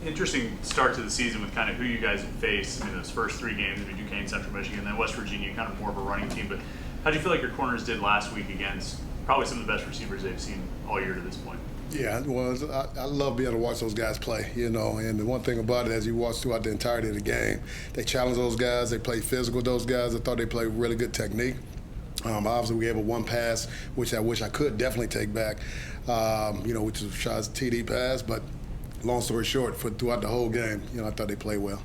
Interesting start to the season with kind of who you guys have faced. I mean, those first 3 games, Duquesne, Central Michigan, then West Virginia, kind of more of a running team. But how do you feel like your corners did last week against probably some of the best receivers they've seen all year to this point? Yeah, well, I love being able to watch those guys play, and the one thing about it, as you watch throughout the entirety of the game, they challenge those guys, they play physical with those guys. I thought they played really good technique. Obviously, we gave a one pass, which I wish I could definitely take back, which was Rashad's TD pass, but long story short, throughout the whole game, I thought they played well.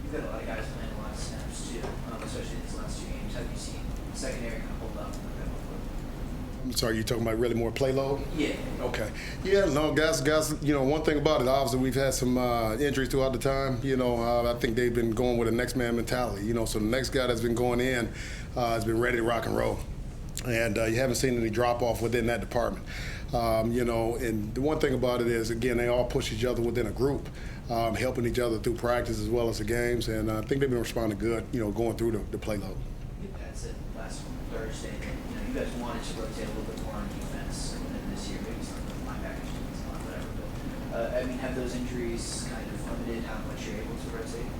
You've got a lot of guys playing a lot of snaps, too, especially these last 2 games. Have you seen the secondary kind of hold up? I'm sorry, you're talking about really more play load? Yeah. Okay. Yeah, no, guys, one thing about it, obviously we've had some injuries throughout the time. I think they've been going with a next man mentality. So the next guy that's been going in has been ready to rock and roll. And you haven't seen any drop off within that department. And the one thing about it is, again, they all push each other within a group, helping each other through practice as well as the games. And I think they've been responding good, going through the play load. Pat said last Thursday that you guys wanted to rotate a little bit more on defense than this year. Maybe some of the linebackers, whatever. But have those injuries kind of limited how much you're able to rotate?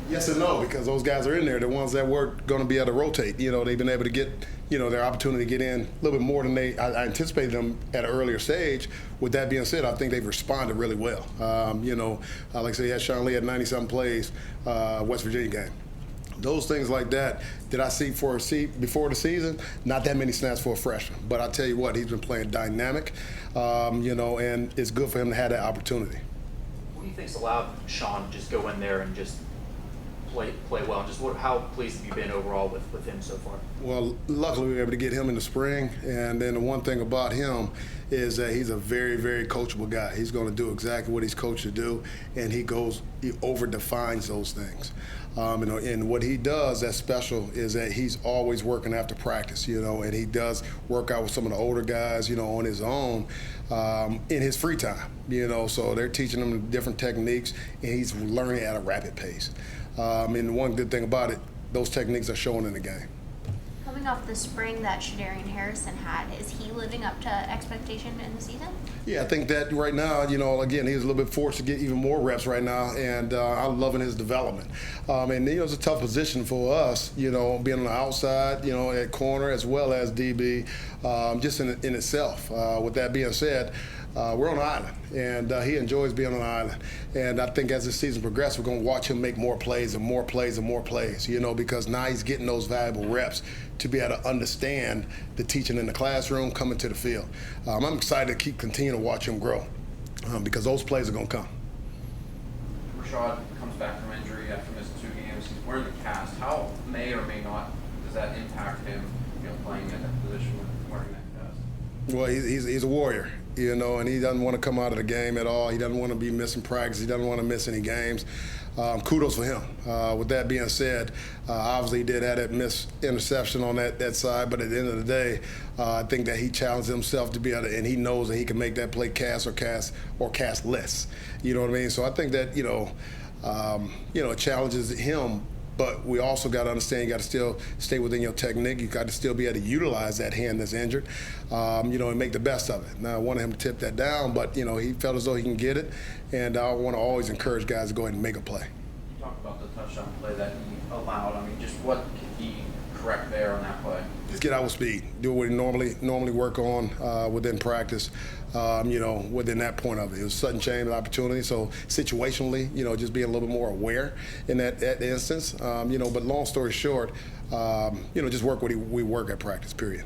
Yes and no, because those guys are in there. The ones that weren't going to be able to rotate, they've been able to get, their opportunity to get in a little bit more than I anticipated them at an earlier stage. With that being said, I think they've responded really well. Like I said, Sean Lee had 90-something plays, West Virginia game. Those things like that I see before the season, not that many snaps for a freshman. But I tell you what, he's been playing dynamic, and it's good for him to have that opportunity. What do you think's allowed Sean to just go in there and just play well? Just how pleased have you been overall with him so far? Well, luckily we were able to get him in the spring, and then the one thing about him is that he's a very, very coachable guy. He's going to do exactly what he's coached to do, and he over-defines those things. And what he does that's special is that he's always working after practice, and he does work out with some of the older guys, on his own in his free time, so they're teaching him different techniques, and he's learning at a rapid pace. And one good thing about it, those techniques are showing in the game. Coming off the spring that Shadarian Harrison had, is he living up to expectation in the season? Yeah, I think that right now, again, he's a little bit forced to get even more reps right now, and I'm loving his development. And, it's a tough position for us, being on the outside, at corner as well as DB, just in itself. With that being said, we're on an island, and he enjoys being on an island. And I think as the season progresses, we're going to watch him make more plays and more plays and more plays, because now he's getting those valuable reps to be able to understand the teaching in the classroom coming to the field. I'm excited to continue to watch him grow because those plays are going to come. Rashad comes back from injury after missing 2 games. He's wearing the cast. How may or may not does that impact him, playing at that position with wearing that cast? Well, he's a warrior. And he doesn't want to come out of the game at all. He doesn't want to be missing practice. He doesn't want to miss any games. Kudos for him. With that being said, obviously he did have that missed interception on that side, but at the end of the day, I think that he challenged himself to be able to, and he knows that he can make that play cast less. You know what I mean? So I think that, it challenges him. But we also got to understand you got to still stay within your technique. You got to still be able to utilize that hand that's injured, and make the best of it. Now, I wanted him to tip that down, but, he felt as though he can get it. And I want to always encourage guys to go ahead and make a play. You talked about the touchdown play that he allowed. Just what can he correct there on that play? Just get out with speed. Do what he normally work on within practice, within that point of it. It was a sudden change of opportunity, so situationally, just being a little bit more aware in that instance. But long story short, just work what we work at practice, period.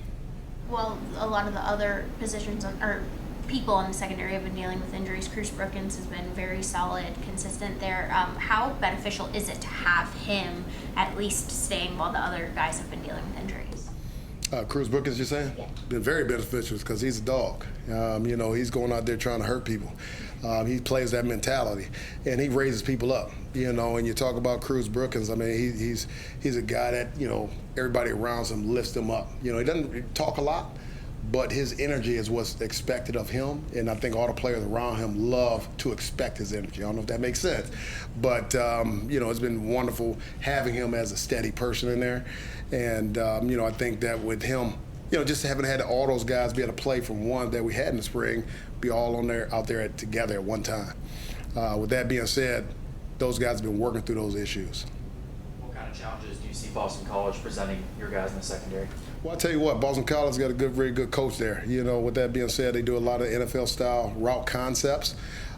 Well, a lot of the other positions or people in the secondary have been dealing with injuries. Cruz Brookins has been very solid, consistent there. How beneficial is it to have him at least staying while the other guys have been dealing with injuries? Cruz Brookins, you're saying? Yeah. Been very beneficial because he's a dog. He's going out there trying to hurt people. He plays that mentality, and he raises people up. And you talk about Cruz Brookins. He's a guy that everybody around him lifts him up. He doesn't talk a lot, but his energy is what's expected of him, and I think all the players around him love to expect his energy. I don't know if that makes sense, but it's been wonderful having him as a steady person in there, and I think that with him, just having had all those guys be able to play from one that we had in the spring, be all out there together at one time. With that being said, those guys have been working through those issues. What kind of challenges do you see Boston College presenting your guys in the secondary? Well, I'll tell you what, Boston College got a very good coach there. With that being said, they do a lot of NFL-style route concepts.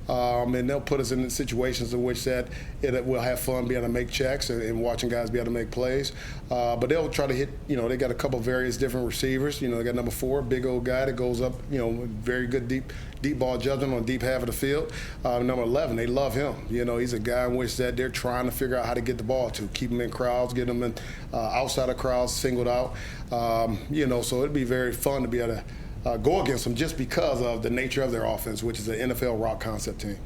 And they'll put us in situations in which that we'll have fun being able to make checks and watching guys be able to make plays. But they'll try to hit, they got a couple of various different receivers. They got number 4, big old guy that goes up, very good deep ball judgment on the deep half of the field. Number 11, they love him. He's a guy in which that they're trying to figure out how to get the ball to, keep him in crowds, get him in outside of crowds, singled out. So it'd be very fun to be able to go against them just because of the nature of their offense, which is an NFL route concept team.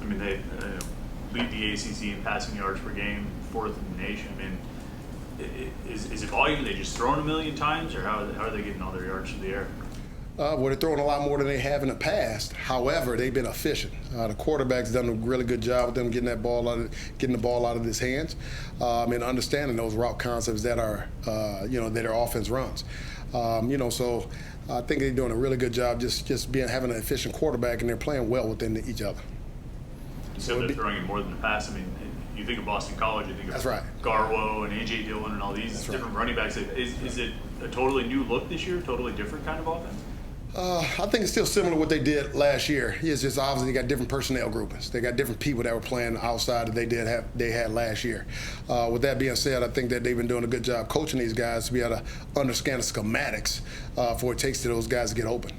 I mean, they lead the ACC in passing yards per game, 4th in the nation. I mean, is it volume? Are they just throwing a million times, or how are they getting all their yards through the air? Well, they're throwing a lot more than they have in the past. However, they've been efficient. The quarterback's done a really good job with them getting the ball out of his hands, and understanding those route concepts that that their offense runs. So I think they're doing a really good job just having an efficient quarterback, and they're playing well within each other. You said they're throwing it more than the pass. I mean, you think of Boston College, you think of That's right. Garwo and A.J. Dillon and all these That's different right. running backs. Is it a totally new look this year, totally different kind of offense? I think it's still similar to what they did last year. It's just obviously they got different personnel groupings. They got different people that were playing outside that they had last year. With that being said, I think that they've been doing a good job coaching these guys to be able to understand the schematics for what it takes to those guys to get open.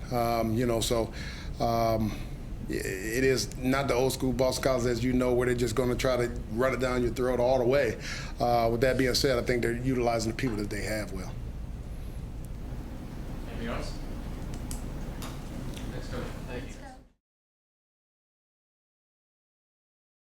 It is not the old school Boston College, as where they're just going to try to run it down your throat all the way. With that being said, I think they're utilizing the people that they have well.